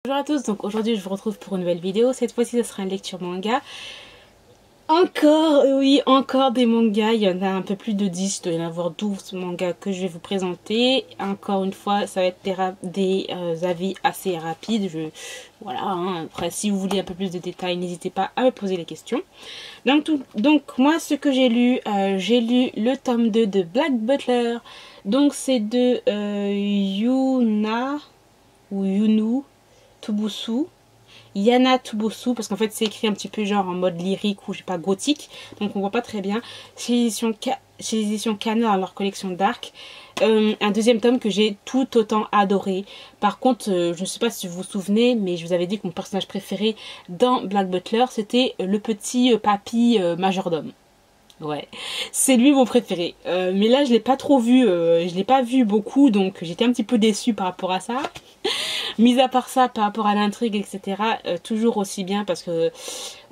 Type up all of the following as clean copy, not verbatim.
Bonjour à tous, donc aujourd'hui je vous retrouve pour une nouvelle vidéo. Cette fois-ci ce sera une lecture manga. Encore, oui, encore des mangas. Il y en a un peu plus de 10, il doit y en avoir 12 mangas que je vais vous présenter. Encore une fois, ça va être des avis assez rapides. Voilà, hein. Après si vous voulez un peu plus de détails, n'hésitez pas à me poser les questions. Donc moi ce que j'ai lu le tome 2 de Black Butler. Donc c'est de Yuna ou Yunu Tubusu, Yana Tubusu, parce qu'en fait c'est écrit un petit peu genre en mode lyrique ou je sais pas gothique, donc on voit pas très bien. Chez les éditions Kana dans leur collection Dark. Un deuxième tome que j'ai tout autant adoré. Par contre, je ne sais pas si vous vous souvenez, mais je vous avais dit que mon personnage préféré dans Black Butler c'était le petit papy majordome. Ouais, c'est lui mon préféré. Mais là je l'ai pas trop vu, je l'ai pas vu beaucoup, donc j'étais un petit peu déçue par rapport à ça. Mis à part ça, par rapport à l'intrigue, etc., toujours aussi bien parce que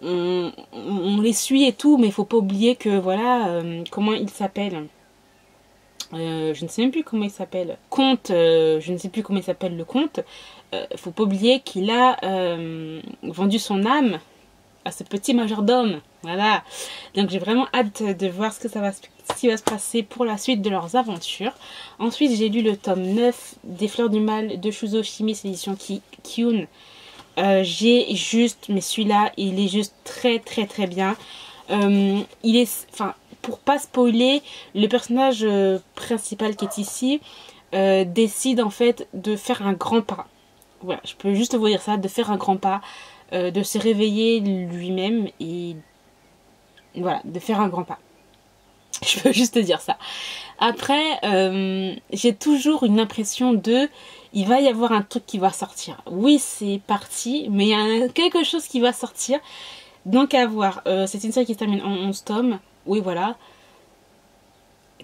on les suit et tout, mais il faut pas oublier que voilà, comment il s'appelle. Je ne sais même plus comment il s'appelle. Comte, je ne sais plus comment il s'appelle le comte. Faut pas oublier qu'il a vendu son âme à ce petit majordome. Voilà. Donc j'ai vraiment hâte de voir ce qui va se passer pour la suite de leurs aventures. Ensuite j'ai lu le tome 9 des Fleurs du Mal de Shuzo Shimi, édition Kyun. J'ai juste, mais celui-là il est juste très bien. Il est, enfin, pour pas spoiler, le personnage principal qui est ici décide en fait de faire un grand pas. Voilà, je peux juste vous dire ça, de faire un grand pas, de se réveiller lui-même et voilà, de faire un grand pas. Je peux juste te dire ça. Après, j'ai toujours une impression de... Il va y avoir un truc qui va sortir. Oui, c'est parti, mais il y a quelque chose qui va sortir. Donc à voir. C'est une série qui se termine en 11 tomes. Oui, voilà.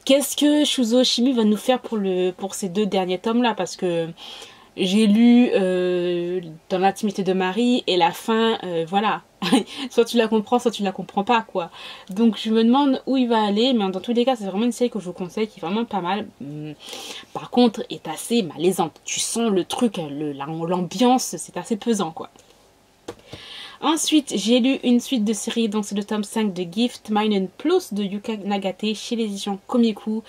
Qu'est-ce que Shuzo Shimi va nous faire pour ces deux derniers tomes-là? Parce que j'ai lu Dans l'intimité de Marie et la fin, voilà. Soit tu la comprends, soit tu la comprends pas, quoi. Donc je me demande où il va aller, mais dans tous les cas, c'est vraiment une série que je vous conseille, qui est vraiment pas mal. Par contre, est assez malaisante. Tu sens le truc, l'ambiance, c'est assez pesant, quoi. Ensuite, j'ai lu une suite de séries, donc c'est le tome 5 de Gift, Mine and Plus de Yuka Nagate chez les éditions Komiku.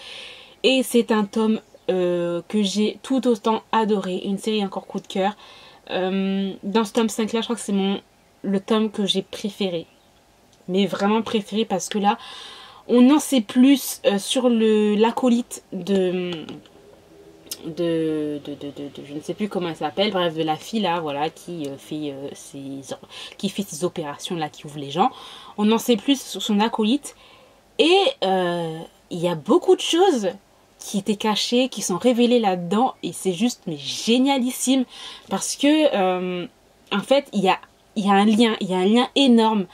Et c'est un tome que j'ai tout autant adoré, une série encore coup de cœur. Dans ce tome 5 là, je crois que c'est le tome que j'ai préféré, mais vraiment préféré, parce que là on en sait plus sur l'acolyte je ne sais plus comment elle s'appelle, bref, de la fille là, voilà, qui fait ses opérations là, qui ouvre les gens. On en sait plus sur son acolyte, et il y a beaucoup de choses qui étaient cachées, qui sont révélées là-dedans, et c'est juste mais génialissime, parce que en fait il y a un lien énorme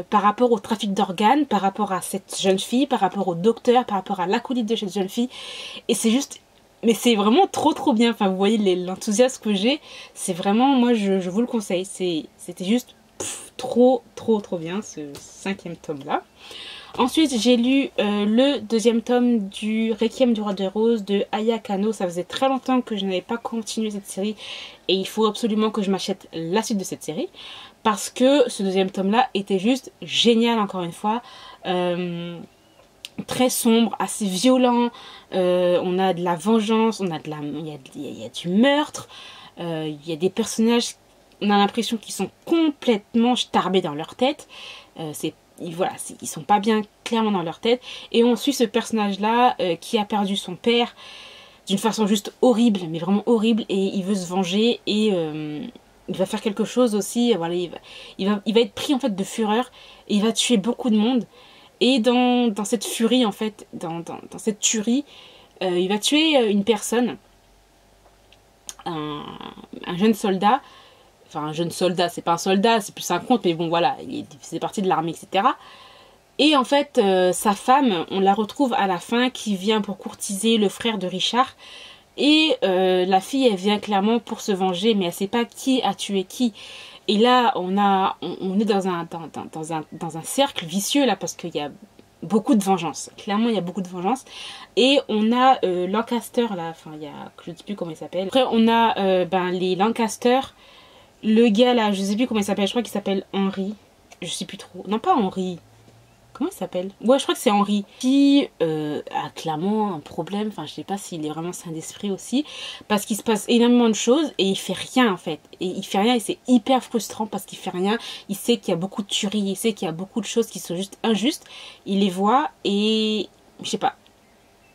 par rapport au trafic d'organes, par rapport à cette jeune fille, par rapport au docteur, par rapport à l'acolyte de cette jeune fille, et c'est juste, mais c'est vraiment trop bien. Enfin, vous voyez l'enthousiasme que j'ai, c'est vraiment, moi je vous le conseille, c'était juste trop bien ce 5e tome là. Ensuite, j'ai lu le 2e tome du Requiem du Roi des Roses de Aya Kano. Ça faisait très longtemps que je n'avais pas continué cette série, et il faut absolument que je m'achète la suite de cette série, parce que ce 2e tome là était juste génial, encore une fois. Très sombre, assez violent, on a de la vengeance, il y a du meurtre, il y a des personnages, on a l'impression qu'ils sont complètement starbés dans leur tête, voilà, ils sont pas bien clairement dans leur tête, et on suit ce personnage là qui a perdu son père d'une façon juste horrible, mais vraiment horrible, et il veut se venger, et il va faire quelque chose aussi, voilà, il va être pris en fait de fureur, et il va tuer beaucoup de monde. Et dans cette furie, en fait, dans cette tuerie, il va tuer une personne, un jeune soldat. Enfin, un jeune soldat, c'est pas un soldat, c'est plus un comte, mais bon, voilà, il faisait partie de l'armée, etc. Et en fait, sa femme, on la retrouve à la fin, qui vient pour courtiser le frère de Richard. Et la fille, elle vient clairement pour se venger, mais elle sait pas qui a tué qui. Et là, on est dans un cercle vicieux, là, parce qu'il y a beaucoup de vengeance. Clairement, il y a beaucoup de vengeance. Et on a Lancaster, là, enfin, il y a, je ne sais plus comment il s'appelle. Après, on a les Lancaster. Le gars, là, je ne sais plus comment il s'appelle. Je crois qu'il s'appelle Henry. Je sais plus trop. Non, pas Henry. Comment il s'appelle? Ouais, je crois que c'est Henry. Qui a clairement un problème. Enfin, je sais pas s'il est vraiment sain d'esprit aussi. Parce qu'il se passe énormément de choses et il fait rien en fait. Et il fait rien et c'est hyper frustrant parce qu'il fait rien. Il sait qu'il y a beaucoup de tueries. Il sait qu'il y a beaucoup de choses qui sont juste injustes. Il les voit et je sais pas.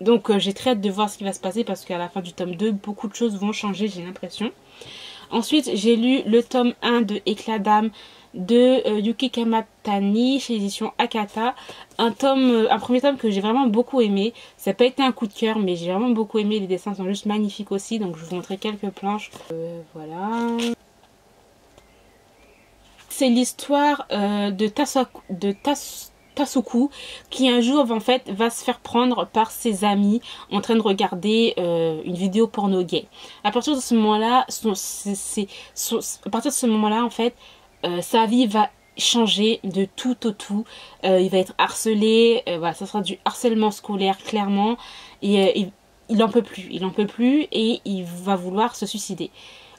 Donc j'ai très hâte de voir ce qui va se passer parce qu'à la fin du tome 2, beaucoup de choses vont changer, j'ai l'impression. Ensuite, j'ai lu le tome 1 de Éclat d'âme de Yuki Kamatani chez l'édition Akata. Un premier tome que j'ai vraiment beaucoup aimé. Ça n'a pas été un coup de cœur, mais j'ai vraiment beaucoup aimé. Les dessins sont juste magnifiques aussi. Donc je vais vous montrer quelques planches. Voilà. C'est l'histoire de Tasuku qui un jour en fait va se faire prendre par ses amis en train de regarder une vidéo porno gay. À partir de ce moment-là, en fait, sa vie va changer de tout au tout. Il va être harcelé, voilà, ça sera du harcèlement scolaire clairement, et il en peut plus et il va vouloir se suicider.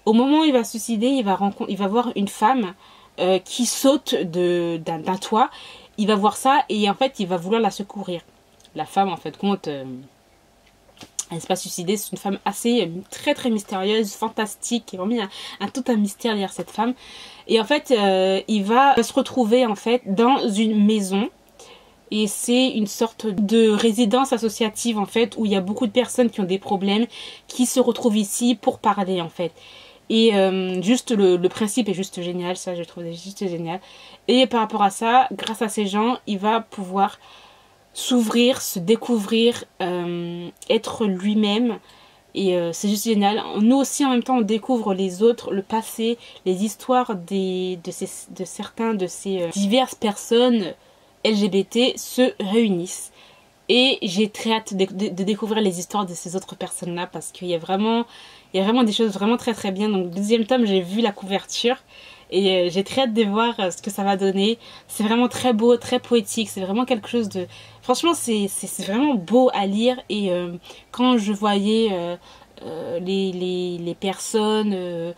Au moment où il va se suicider, il va voir une femme qui saute d'un toit. Il va voir ça et en fait il va vouloir la secourir. La femme en fait compte, elle ne s'est pas suicidée, c'est une femme assez très très mystérieuse, fantastique, il y a vraiment tout un mystère derrière cette femme. Et en fait il va se retrouver en fait dans une maison. Et c'est une sorte de résidence associative en fait où il y a beaucoup de personnes qui ont des problèmes qui se retrouvent ici pour parler en fait. Et juste le principe est juste génial, ça je trouve juste génial. Et par rapport à ça, grâce à ces gens, il va pouvoir s'ouvrir, se découvrir, être lui-même. Et c'est juste génial. Nous aussi en même temps on découvre les autres, le passé, les histoires de certains de ces diverses personnes LGBT se réunissent. Et j'ai très hâte de découvrir les histoires de ces autres personnes-là parce qu'il y a vraiment des choses vraiment très très bien. Donc le deuxième tome, j'ai vu la couverture et j'ai très hâte de voir ce que ça va donner. C'est vraiment très beau, très poétique. C'est vraiment quelque chose de... Franchement, c'est vraiment beau à lire. Et quand je voyais les personnes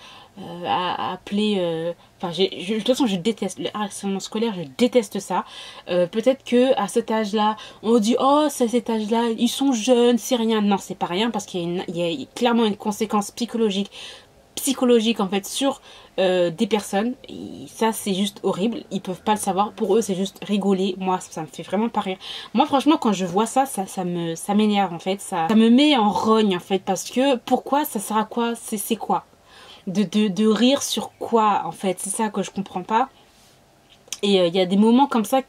appeler... Enfin, de toute façon, je déteste le harcèlement scolaire, je déteste ça. Peut-être que à cet âge-là, on dit oh, c'est à cet âge-là, ils sont jeunes, c'est rien. Non, c'est pas rien parce qu'il y a clairement une conséquence psychologique en fait sur des personnes. Et ça, c'est juste horrible. Ils peuvent pas le savoir. Pour eux, c'est juste rigoler. Moi, ça me fait vraiment pas rire. Moi, franchement, quand je vois ça m'énerve en fait. Ça me met en rogne en fait parce que pourquoi ça sert à quoi? C'est quoi? De rire sur quoi en fait, c'est ça que je comprends pas. Et il y a des moments comme ça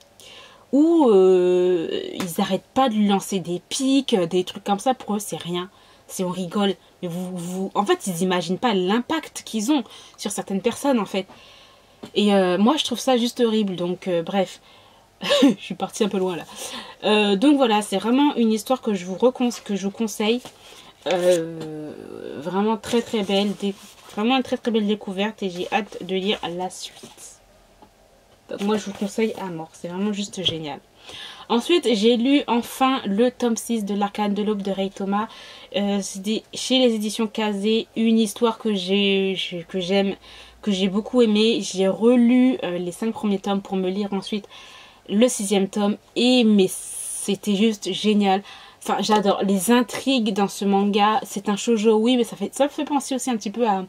où ils arrêtent pas de lui lancer des pics, des trucs comme ça. Pour eux c'est rien, c'est on rigole, mais en fait ils imaginent pas l'impact qu'ils ont sur certaines personnes en fait. Et moi je trouve ça juste horrible. Donc bref, je suis partie un peu loin là. Donc voilà, c'est vraiment une histoire que je vous conseille. Vraiment très très belle, vraiment une très très belle découverte et j'ai hâte de lire la suite. Donc moi je vous conseille à mort, c'est vraiment juste génial. Ensuite j'ai lu enfin le tome 6 de l'Arcane de l'Aube de Ray Thomas. Chez les éditions Kazé, une histoire que j'aime, que j'ai beaucoup aimé. J'ai relu les 5 premiers tomes pour me lire ensuite le 6e tome mais c'était juste génial. Enfin, j'adore les intrigues dans ce manga. C'est un shoujo, oui, mais ça me fait penser aussi un petit peu à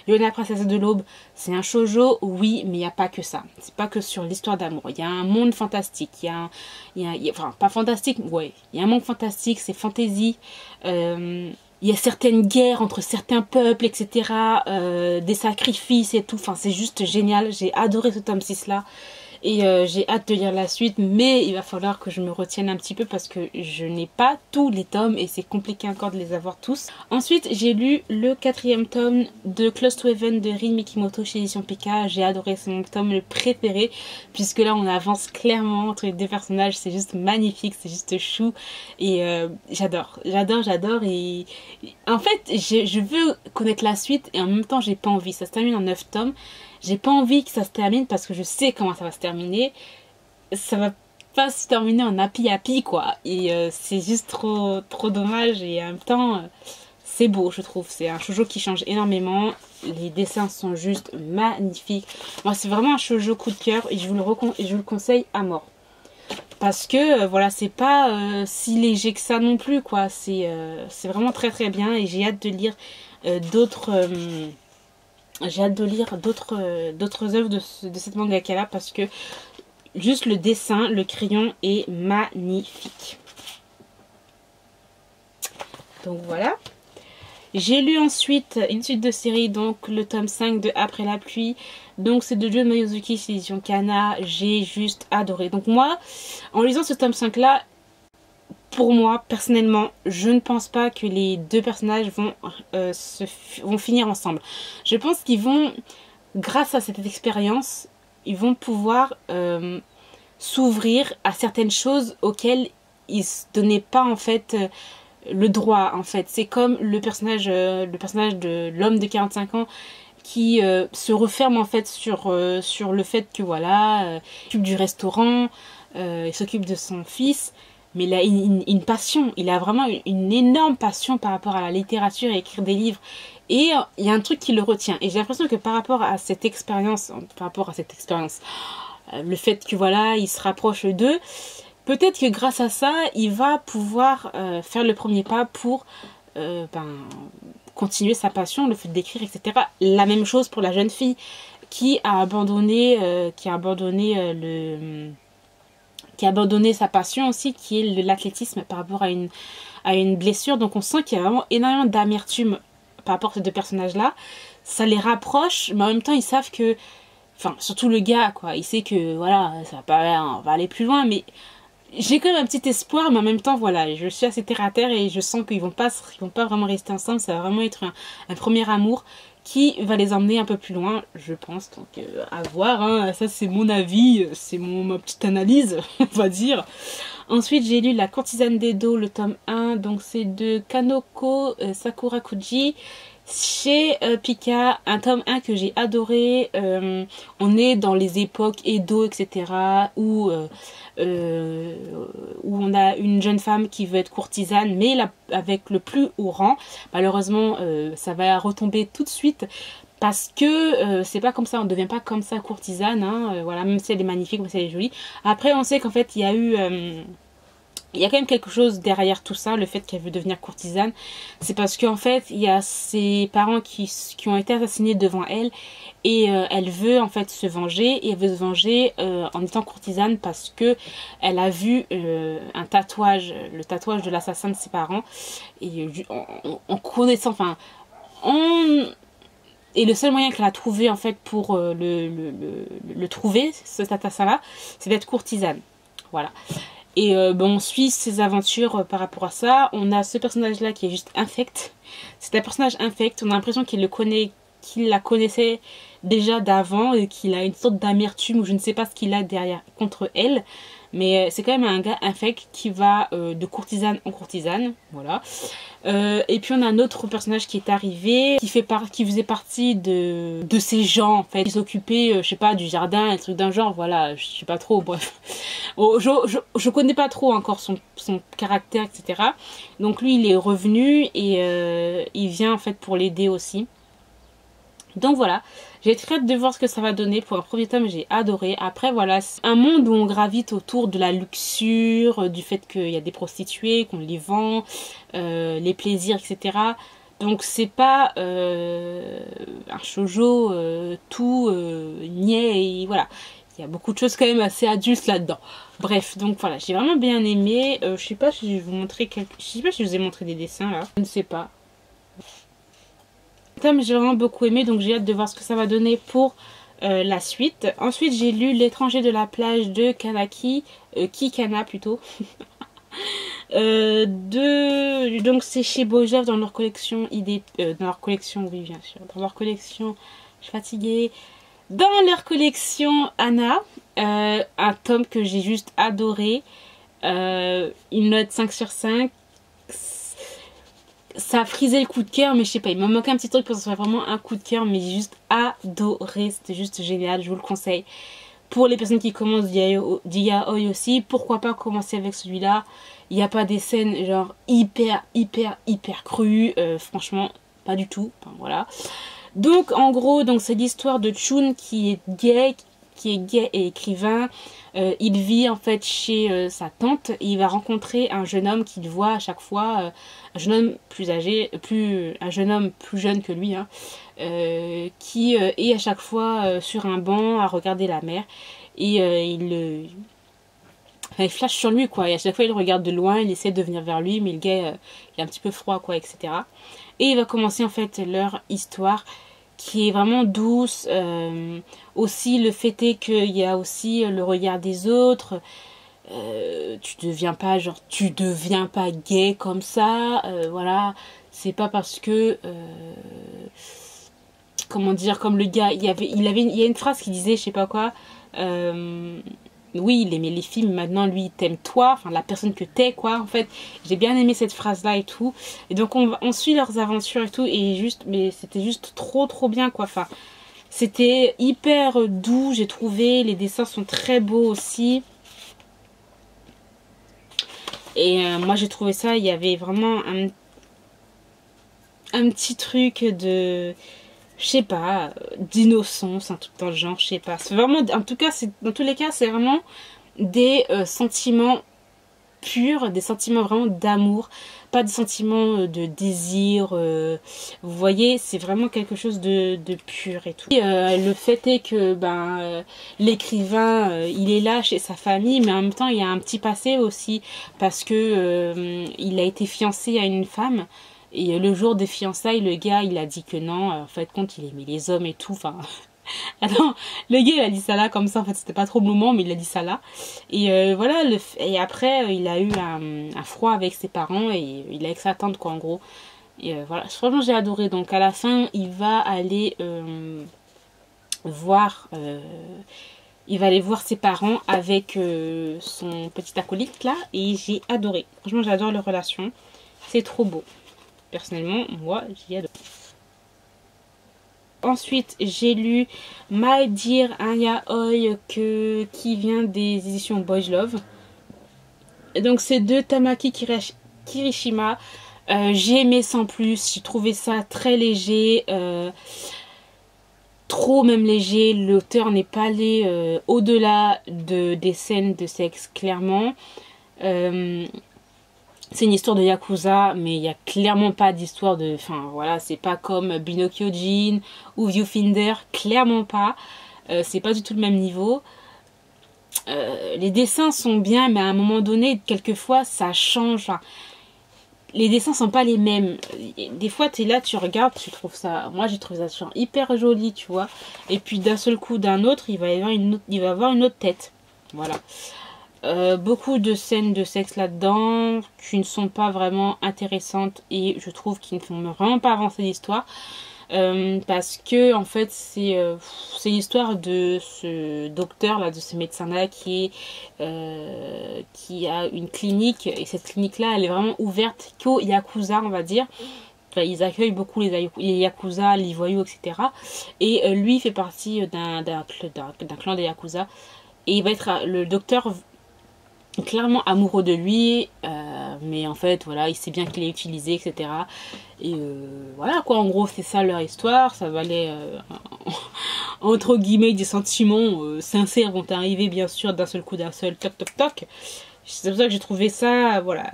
Yona, Princesse de l'Aube. C'est un shoujo, oui, mais il n'y a pas que ça. C'est pas que sur l'histoire d'amour. Il y a un monde fantastique. Enfin, pas fantastique, ouais. Il y a un monde fantastique, c'est fantasy. Il y a certaines guerres entre certains peuples, etc. Des sacrifices et tout. Enfin, c'est juste génial. J'ai adoré ce tome 6 là. Et j'ai hâte de lire la suite, mais il va falloir que je me retienne un petit peu parce que je n'ai pas tous les tomes et c'est compliqué encore de les avoir tous. Ensuite, j'ai lu le 4e tome de Close to Heaven de Rin Mikimoto chez Édition PK. J'ai adoré, c'est mon tome le préféré puisque là on avance clairement entre les deux personnages, c'est juste magnifique, c'est juste chou et j'adore. Et en fait, je veux connaître la suite et en même temps j'ai pas envie. Ça se termine en 9 tomes. J'ai pas envie que ça se termine parce que je sais comment ça va se terminer. Ça va pas se terminer en happy quoi. Et c'est juste trop dommage et en même temps c'est beau je trouve. C'est un shoujo qui change énormément. Les dessins sont juste magnifiques. Moi c'est vraiment un shoujo coup de cœur et je vous le conseille à mort. Parce que voilà, c'est pas si léger que ça non plus quoi. C'est vraiment très bien et j'ai hâte de lire d'autres d'autres œuvres de cette mangaka là parce que juste le dessin, le crayon est magnifique. Donc voilà. J'ai lu ensuite une suite de séries, donc le tome 5 de Après la pluie. Donc c'est de Joe Mayuzuki, c'est l'édition Kana. J'ai juste adoré. Donc moi, en lisant ce tome 5 là, pour moi, personnellement, je ne pense pas que les deux personnages vont finir ensemble. Je pense qu'ils vont, grâce à cette expérience, ils vont pouvoir s'ouvrir à certaines choses auxquelles ils ne se donnaient pas en fait le droit en fait. C'est comme le personnage de l'homme de 45 ans qui se referme en fait sur le fait que voilà, il s'occupe du restaurant, il s'occupe de son fils, mais il a une passion, il a vraiment une énorme passion par rapport à la littérature et écrire des livres. Et il y a un truc qui le retient. Et j'ai l'impression que par rapport à cette expérience, le fait que voilà, il se rapproche d'eux, peut-être que grâce à ça, il va pouvoir faire le premier pas pour continuer sa passion, le fait d'écrire, etc. La même chose pour la jeune fille qui a abandonné, sa passion aussi, qui est l'athlétisme par rapport à une blessure. Donc on sent qu'il y a vraiment énormément d'amertume par rapport à ces deux personnages-là. Ça les rapproche, mais en même temps ils savent que, enfin surtout le gars quoi, il sait que voilà, ça va pas, on va aller plus loin, mais j'ai quand même un petit espoir, mais en même temps voilà, je suis assez terre à terre et je sens qu'ils vont pas vraiment rester ensemble. Ça va vraiment être un premier amour qui va les emmener un peu plus loin, je pense. Donc à voir, hein. Ça c'est mon avis, c'est ma petite analyse, on va dire. Ensuite j'ai lu La courtisane d'Edo, le tome 1, donc c'est de Kanoko Sakurakuji chez Pika, un tome 1 que j'ai adoré. On est dans les époques Edo, etc. où on a une jeune femme qui veut être courtisane, mais avec le plus haut rang. Malheureusement, ça va retomber tout de suite. Parce que c'est pas comme ça, on ne devient pas comme ça courtisane, hein, voilà, même si elle est magnifique, même si elle est jolie. Après, on sait qu'en fait, il y a quand même quelque chose derrière tout ça, le fait qu'elle veut devenir courtisane. C'est parce qu'en fait, il y a ses parents qui ont été assassinés devant elle. Et elle veut en fait se venger. Et elle veut se venger en étant courtisane parce que elle a vu un tatouage, le tatouage de l'assassin de ses parents. Et en connaissant, enfin... Et le seul moyen qu'elle a trouvé en fait pour le trouver, ce assassin-là, c'est d'être courtisane. Voilà. Et on suit ses aventures par rapport à ça. On a ce personnage-là qui est juste infect. C'est un personnage infect. On a l'impression qu'il la connaissait déjà d'avant et qu'il a une sorte d'amertume ou je ne sais pas ce qu'il a derrière contre elle. Mais c'est quand même un gars infect qui va de courtisane en courtisane. Voilà. Et puis on a un autre personnage qui est arrivé, qui faisait partie de ces gens en fait, qui s'occupaient, je sais pas, du jardin, un truc d'un genre, voilà, je sais pas trop, bref. Oh, je connais pas trop encore son caractère, etc. Donc lui il est revenu et il vient en fait pour l'aider aussi. Donc voilà, j'ai très hâte de voir ce que ça va donner. Pour un premier tome, j'ai adoré. Après voilà, c'est un monde où on gravite autour de la luxure, du fait qu'il y a des prostituées, qu'on les vend, les plaisirs, etc. Donc c'est pas un shoujo tout niais et voilà. Il y a beaucoup de choses quand même assez adultes là-dedans. Bref, donc voilà, j'ai vraiment bien aimé. Je sais pas si je vais vous montrer je sais pas si je vous ai montré des dessins là. Je ne sais pas. J'ai vraiment beaucoup aimé, donc j'ai hâte de voir ce que ça va donner pour la suite. Ensuite j'ai lu L'étranger de la plage de Kikana plutôt. Donc c'est chez Bojev dans leur collection oui bien sûr, dans leur collection, je suis fatiguée, dans leur collection Anna, un tome que j'ai juste adoré, une note 5 sur 5. Ça a frisé le coup de cœur, mais je sais pas, il m'a manqué un petit truc pour que ce soit vraiment un coup de cœur, mais j'ai juste adoré, c'était juste génial, je vous le conseille. Pour les personnes qui commencent d'yaoi aussi, pourquoi pas commencer avec celui-là. Il n'y a pas des scènes genre hyper crues, franchement pas du tout, enfin, voilà. Donc en gros, donc c'est l'histoire de Chun qui est gay et écrivain. Il vit en fait chez sa tante et il va rencontrer un jeune homme qu'il voit à chaque fois, un jeune homme plus âgé, un jeune homme plus jeune que lui, hein, qui est à chaque fois sur un banc à regarder la mer et il flash sur lui quoi, et à chaque fois il regarde de loin, il essaie de venir vers lui mais le gars il est un petit peu froid quoi, etc. Et il va commencer en fait leur histoire qui est vraiment douce. Aussi le fait est qu'il y a aussi le regard des autres. Tu deviens pas gay comme ça, voilà. C'est pas parce que comment dire, comme le gars, il y a une phrase qui disait je sais pas quoi, oui il aimait les films, maintenant lui il t'aime toi, enfin la personne que t'es quoi, en fait j'ai bien aimé cette phrase là et tout, et donc on suit leurs aventures et tout, et mais c'était juste trop bien quoi, enfin c'était hyper doux j'ai trouvé, les dessins sont très beaux aussi, et moi j'ai trouvé ça, il y avait vraiment un petit truc de, je sais pas, d'innocence, un truc dans le genre, je sais pas. C'est vraiment, en tout cas, dans tous les cas, c'est vraiment des sentiments purs, des sentiments vraiment d'amour, pas des sentiments de désir. Vous voyez, c'est vraiment quelque chose de pur et tout. Et, le fait est que l'écrivain, il est là chez sa famille, mais en même temps, il y a un petit passé aussi, parce que il a été fiancé à une femme. Et le jour des fiançailles, le gars, il a dit que non, en fait, compte, il aimait les hommes et tout, enfin... Attends, le gars, il a dit ça là, comme ça, en fait, c'était pas trop le moment, mais il a dit ça là. Et voilà, et après, il a eu un froid avec ses parents, et il a avec sa tante, quoi, en gros. Et voilà, franchement, j'ai adoré. Donc, à la fin, il va aller voir... il va aller voir ses parents avec son petit acolyte, là, et j'ai adoré. Franchement, j'adore leur relation. C'est trop beau. Personnellement, moi, j'y adore. Ensuite, j'ai lu My Dear Yaoi qui vient des éditions Boys Love. Et donc, c'est de Tamaki Kirishima. J'ai aimé sans plus. J'ai trouvé ça très léger. Trop même léger. L'auteur n'est pas allé au-delà des scènes de sexe, clairement. C'est une histoire de Yakuza, mais il n'y a clairement pas d'histoire de... Enfin, voilà, c'est pas comme Binokyo-jin ou Viewfinder, clairement pas. C'est pas du tout le même niveau. Les dessins sont bien, mais à un moment donné, quelquefois, ça change. Enfin, les dessins sont pas les mêmes. Des fois, tu es là, tu regardes, tu trouves ça... Moi, j'ai trouvé ça genre hyper joli, tu vois. Et puis, d'un seul coup, d'un autre, il va y avoir une autre tête. Voilà. Beaucoup de scènes de sexe là-dedans qui ne sont pas vraiment intéressantes et je trouve qu'ils ne font vraiment pas avancer l'histoire, parce que en fait c'est l'histoire de ce docteur là, de ce médecin là qui a une clinique, et cette clinique là elle est vraiment ouverte qu'aux Yakuza, on va dire. Enfin, ils accueillent beaucoup les Yakuza, les voyous, etc. Et lui fait partie d'un clan des Yakuza, et il va être le docteur clairement amoureux de lui, mais en fait voilà, il sait bien qu'il est utilisé, etc. Et voilà quoi, en gros c'est ça leur histoire. Ça va aller entre guillemets, des sentiments sincères vont arriver bien sûr d'un seul coup, d'un seul toc toc toc. C'est pour ça que j'ai trouvé ça, voilà,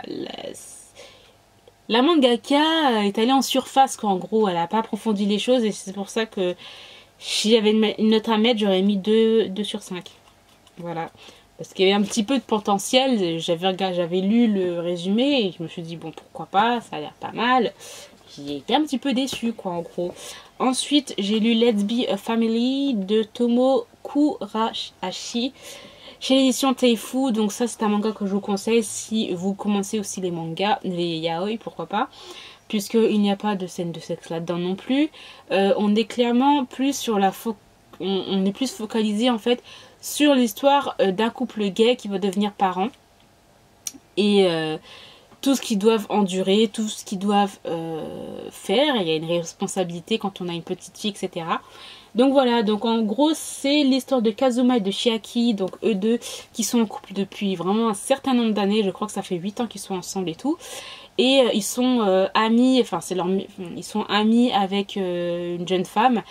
la mangaka est allée en surface quoi, en gros elle a pas approfondi les choses, et c'est pour ça que si j'avais une note à mettre, j'aurais mis 2 sur 5. Voilà. Parce qu'il y avait un petit peu de potentiel. J'avais lu le résumé et je me suis dit, bon, pourquoi pas, ça a l'air pas mal. J'ai été un petit peu déçue, quoi, en gros. Ensuite, j'ai lu Let's Be a Family de Tomo Kurahashi chez l'édition Teifu. Donc ça, c'est un manga que je vous conseille si vous commencez aussi les mangas, les yaoi, pourquoi pas. Puisqu'il n'y a pas de scène de sexe là-dedans non plus. On est clairement plus sur on est plus focalisé, en fait, sur l'histoire d'un couple gay qui va devenir parent, et tout ce qu'ils doivent endurer, tout ce qu'ils doivent faire. Il y a une responsabilité quand on a une petite fille, etc. Donc voilà, donc en gros c'est l'histoire de Kazuma et de Chiaki, donc eux deux qui sont en couple depuis vraiment un certain nombre d'années, je crois que ça fait 8 ans qu'ils sont ensemble et tout. Et ils sont amis, enfin ils sont amis avec une jeune femme,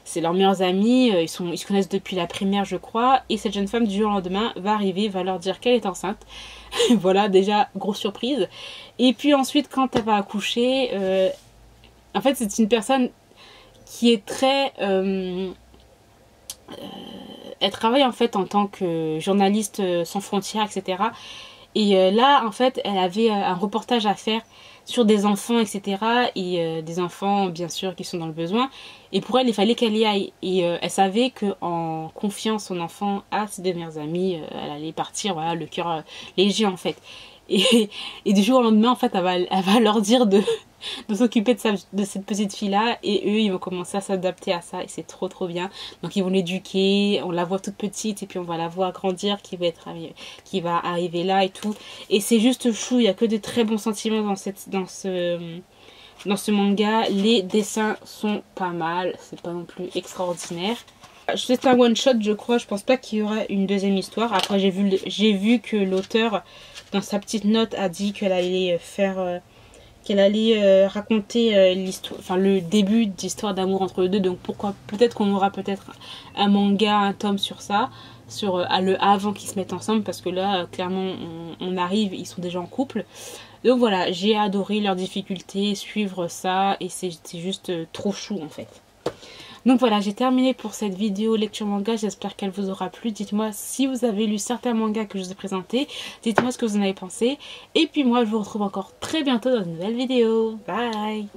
c'est leurs meilleurs amis, ils se connaissent depuis la primaire je crois, et cette jeune femme du jour au lendemain va arriver, va leur dire qu'elle est enceinte. Voilà, déjà grosse surprise. Et puis ensuite quand elle va accoucher, en fait c'est une personne qui est très... elle travaille en fait en tant que journaliste sans frontières, etc. Et là, en fait, elle avait un reportage à faire sur des enfants, etc. Et des enfants, bien sûr, qui sont dans le besoin. Et pour elle, il fallait qu'elle y aille. Et elle savait qu'en confiant son enfant à ses deux meilleures amies, elle allait partir, voilà, le cœur léger, en fait. Et du jour au lendemain, en fait, elle va leur dire de s'occuper de cette petite fille-là. Et eux, ils vont commencer à s'adapter à ça. Et c'est trop, trop bien. Donc, ils vont l'éduquer. On la voit toute petite. Et puis, on va la voir grandir. Qui va arriver là et tout. Et c'est juste chou. Il n'y a que de très bons sentiments dans ce manga. Les dessins sont pas mal. C'est pas non plus extraordinaire. C'est un one-shot, je crois. Je pense pas qu'il y aura une deuxième histoire. Après, j'ai vu que l'auteur, dans sa petite note, a dit qu'elle allait raconter l'histoire, enfin le début d'histoire d'amour entre eux deux. Donc peut-être qu'on aura peut-être un manga, un tome sur ça, sur le avant qu'ils se mettent ensemble, parce que là, clairement, on arrive, ils sont déjà en couple. Donc voilà, j'ai adoré leurs difficultés, suivre ça, et c'est juste trop chou en fait. Donc voilà, j'ai terminé pour cette vidéo lecture manga, j'espère qu'elle vous aura plu. Dites-moi si vous avez lu certains mangas que je vous ai présentés, dites-moi ce que vous en avez pensé. Et puis moi, je vous retrouve encore très bientôt dans une nouvelle vidéo. Bye.